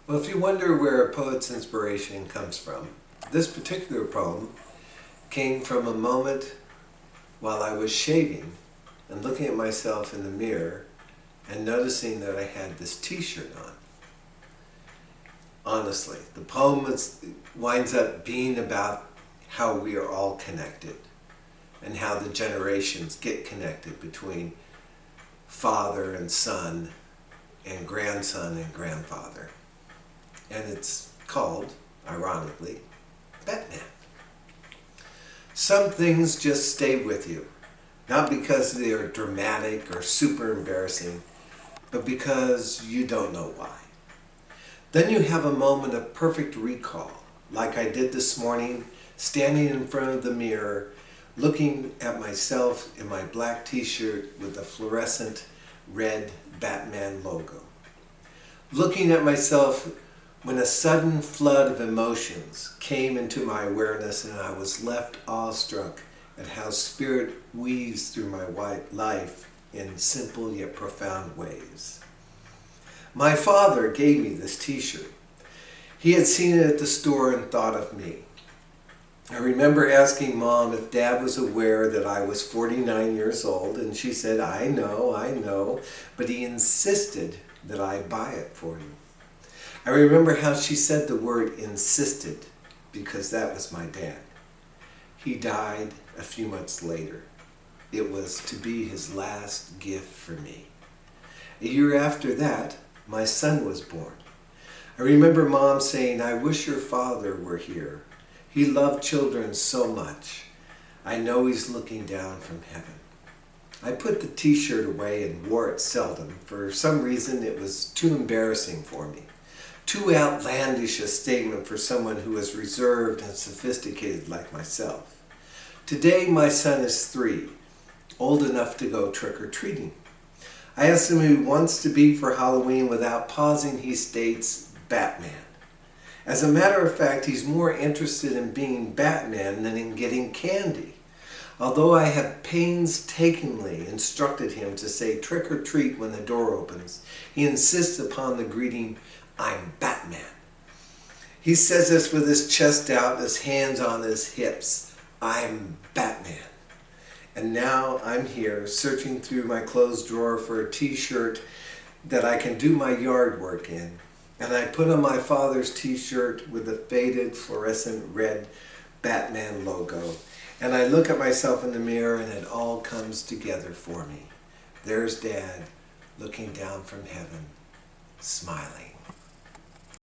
Well, if you wonder where a poet's inspiration comes from, this particular poem came from a moment while I was shaving and looking at myself in the mirror and noticing that I had this t-shirt on. Honestly, the poem winds up being about how we are all connected and how the generations get connected between father and son and grandson and grandfather. And it's called, ironically, Batman. Some things just stay with you, not because they are dramatic or super embarrassing, but because you don't know why. Then you have a moment of perfect recall, like I did this morning, standing in front of the mirror, looking at myself in my black t-shirt with the fluorescent red Batman logo. Looking at myself when a sudden flood of emotions came into my awareness and I was left awestruck at how spirit weaves through my life in simple yet profound ways. My father gave me this t-shirt. He had seen it at the store and thought of me. I remember asking Mom if Dad was aware that I was 49 years old, and she said, I know, but he insisted that I buy it for you. I remember how she said the word insisted because that was my dad. He died a few months later. It was to be his last gift for me. A year after that, my son was born. I remember Mom saying, I wish your father were here. He loved children so much. I know he's looking down from heaven. I put the t-shirt away and wore it seldom. For some reason, it was too embarrassing for me. Too outlandish a statement for someone who is reserved and sophisticated like myself. Today, my son is 3, old enough to go trick-or-treating. I asked him who he wants to be for Halloween. Without pausing, he states, Batman. As a matter of fact, he's more interested in being Batman than in getting candy. Although I have painstakingly instructed him to say trick or treat when the door opens, he insists upon the greeting, I'm Batman. He says this with his chest out, his hands on his hips. I'm Batman. And now I'm here searching through my clothes drawer for a t-shirt that I can do my yard work in. And I put on my father's t-shirt with the faded fluorescent red Batman logo. And I look at myself in the mirror and it all comes together for me. There's Dad looking down from heaven, smiling.